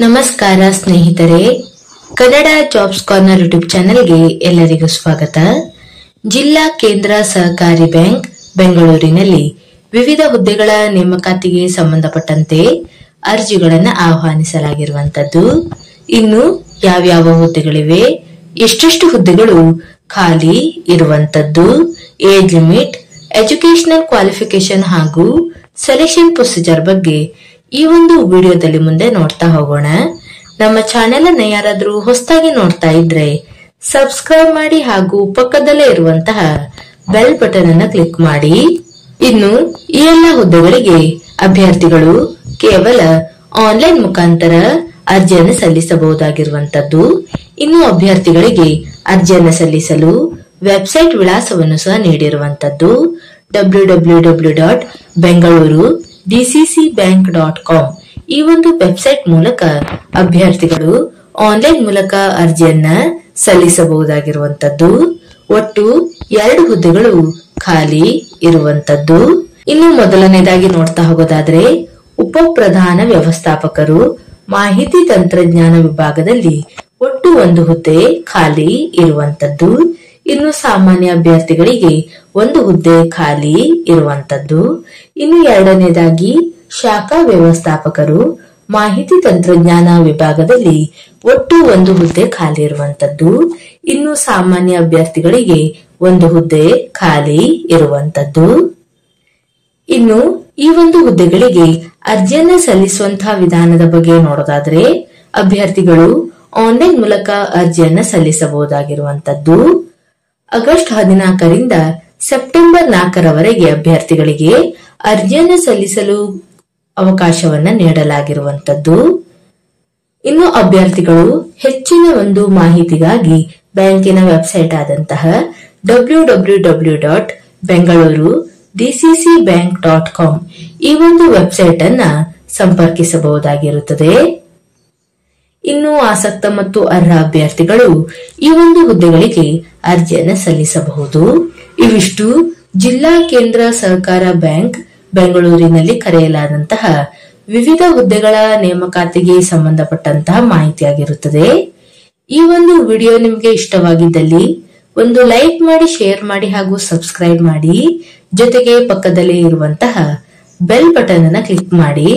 ನಮಸ್ಕಾರ ಸ್ನೇಹಿತರೆ, Kannada jobs corner YouTube ಚಾನೆಲ್ಗೆ ಎಲ್ಲರಿಗೂ ಸ್ವಾಗತ. ಜಿಲ್ಲಾ ಕೇಂದ್ರ ಸಹಕಾರಿ ಬ್ಯಾಂಕ್ ಬೆಂಗಳೂರಿನಲ್ಲಿ ವಿವಿಧ ಹುದ್ದೆಗಳ ನೇಮಕಾತಿಗೆ ಸಂಬಂಧಪಟ್ಟಂತೆ ಅರ್ಜಿಗಳನ್ನು ಆಹ್ವಾನಿಸಲಾಗಿರುವಂತದ್ದು. ಇನ್ನು ಯಾವ್ಯಾವ ಹುದ್ದೆಗಳಿವೆ, ಎಷ್ಟೆಷ್ಟು ಹುದ್ದೆಗಳು ಖಾಲಿ ಇರುವಂತದ್ದು, ಏಜ್ ಲಿಮಿಟ್, ಎಜುಕೇಶನಲ್ ಕ್ವಾಲಿಫಿಕೇಶನ್ ಹಾಗೂ ಸೆಲೆಕ್ಷನ್ ಪ್ರೊಸೀಜರ್ ಬಗ್ಗೆ ಈ ಒಂದು ವಿಡಿಯೋದಲ್ಲಿ ಮುಂದೆ ನೋಡ್ತಾ ಹೋಗೋಣ. ನಮ್ಮ ಚಾನೆಲ್ ಅನ್ನ ಯಾರಾದ್ರೂ ಹೊಸದಾಗಿ ನೋಡ್ತಾ ಇದ್ರೆ ಸಬ್ಸ್ಕ್ರೈಬ್ ಮಾಡಿ ಹಾಗೂ ಪಕ್ಕದಲ್ಲೇ ಇರುವಂತಹ ಬೆಲ್ ಬಟನ್ ಅನ್ನ ಕ್ಲಿಕ್ ಮಾಡಿ. ಇನ್ನು ಈ ಎಲ್ಲ ಹುದ್ದೆಗಳಿಗೆ ಅಭ್ಯರ್ಥಿಗಳು ಕೇವಲ ಆನ್ಲೈನ್ ಮುಖಾಂತರ ಅರ್ಜಿಯನ್ನು ಸಲ್ಲಿಸಬಹುದಾಗಿರುವಂತದ್ದು. ಇನ್ನು ಅಭ್ಯರ್ಥಿಗಳಿಗೆ ಅರ್ಜಿಯನ್ನು ಸಲ್ಲಿಸಲು ವೆಬ್ಸೈಟ್ ವಿಳಾಸವನ್ನು ಸಹ ನೀಡಿರುವಂತದ್ದು. www.bengaluru.dccbank.com ಈ ಒಂದು ವೆಬ್ಸೈಟ್ ಮೂಲಕ ಅಭ್ಯರ್ಥಿಗಳು ಆನ್ಲೈನ್ ಮೂಲಕ ಅರ್ಜಿಯನ್ನ ಸಲ್ಲಿಸಬಹುದಾಗಿರುವಂತದ್ದು. ಒಟ್ಟು 2 ಹುದ್ದೆಗಳು ಖಾಲಿ ಇರುವಂತದ್ದು. ಇನ್ನು ಮೊದಲನೇದಾಗಿ ನೋಡ್ತಾ ಹೋಗೋದಾದ್ರೆ ಉಪ ಪ್ರಧಾನ ವ್ಯವಸ್ಥಾಪಕರು ಮಾಹಿತಿ ತಂತ್ರಜ್ಞಾನ ವಿಭಾಗದಲ್ಲಿ ಒಟ್ಟು 1 ಹುದ್ದೆ ಖಾಲಿ ಇರುವಂತದ್ದು. ಇನ್ನು ಸಾಮಾನ್ಯ ಅಭ್ಯರ್ಥಿಗಳಿಗೆ 1 ಹುದ್ದೆ ಖಾಲಿ ಇರುವಂತದ್ದು. ಇನ್ನು ಎರಡನೇದಾಗಿ ಶಾಖಾ ವ್ಯವಸ್ಥಾಪಕರು ಮಾಹಿತಿ ತಂತ್ರಜ್ಞಾನ ವಿಭಾಗದಲ್ಲಿ ಒಟ್ಟು 1 ಹುದ್ದೆ ಖಾಲಿ ಇರುವಂತದ್ದು. ಇನ್ನು ಸಾಮಾನ್ಯ ಅಭ್ಯರ್ಥಿಗಳಿಗೆ 1 ಹುದ್ದೆ ಖಾಲಿ ಇರುವಂತದ್ದು. ಇನ್ನು ಈ 1 ಹುದ್ದೆಗಳಿಗೆ ಅರ್ಜಿಯನ್ನ ಸಲ್ಲಿಸುವಂತಹ ವಿಧಾನದ ಬಗ್ಗೆ ನೋಡೋದಾದ್ರೆ ಅಭ್ಯರ್ಥಿಗಳು ಆನ್ಲೈನ್ ಮೂಲಕ ಅರ್ಜಿಯನ್ನ ಸಲ್ಲಿಸಬಹುದಾಗಿರುವಂತದ್ದು. ಆಗಸ್ಟ್ 14ರಿಂದ ಸೆಪ್ಟೆಂಬರ್ 4ರವರೆಗೆ ಅಭ್ಯರ್ಥಿಗಳಿಗೆ ಅರ್ಜಿಯನ್ನು ಸಲ್ಲಿಸಲು ಅವಕಾಶವನ್ನ ನೀಡಲಾಗಿರುವಂತದ್ದು. ಇನ್ನು ಅಭ್ಯರ್ಥಿಗಳು ಹೆಚ್ಚಿನ ಒಂದು ಮಾಹಿತಿಗಾಗಿ ಬ್ಯಾಂಕಿನ ವೆಬ್ಸೈಟ್ ಆದಂತಹ www.bengaluru.dccbank.com ಈ ಒಂದು ವೆಬ್ಸೈಟ್ ಅನ್ನ ಸಂಪರ್ಕಿಸಬಹುದಾಗಿರುತ್ತದೆ. ಇನ್ನು ಆಸಕ್ತ ಮತ್ತು ಅರ್ಹ ಅಭ್ಯರ್ಥಿಗಳು ಈ ಒಂದು ಹುದ್ದೆಗಳಿಗೆ ಅರ್ಜಿಯನ್ನು ಸಲ್ಲಿಸಬಹುದು. ಇವಿಷ್ಟು ಜಿಲ್ಲಾ ಕೇಂದ್ರ ಸಹಕಾರ ಬ್ಯಾಂಕ್ ಬೆಂಗಳೂರಿನಲ್ಲಿ ಕರೆಯಲಾದಂತಹ ವಿವಿಧ ಹುದ್ದೆಗಳ ನೇಮಕಾತಿಗೆ ಸಂಬಂಧಪಟ್ಟಂತಹ ಮಾಹಿತಿಯಾಗಿರುತ್ತದೆ. ಈ ಒಂದು ವಿಡಿಯೋ ನಿಮಗೆ ಇಷ್ಟವಾಗಿದ್ದಲ್ಲಿ ಒಂದು ಲೈಕ್ ಮಾಡಿ, ಶೇರ್ ಮಾಡಿ ಹಾಗೂ ಸಬ್ಸ್ಕ್ರೈಬ್ ಮಾಡಿ. ಜೊತೆಗೆ ಪಕ್ಕದಲ್ಲೇ ಇರುವಂತಹ ಬೆಲ್ ಬಟನ್ ಅನ್ನ ಕ್ಲಿಕ್ ಮಾಡಿ.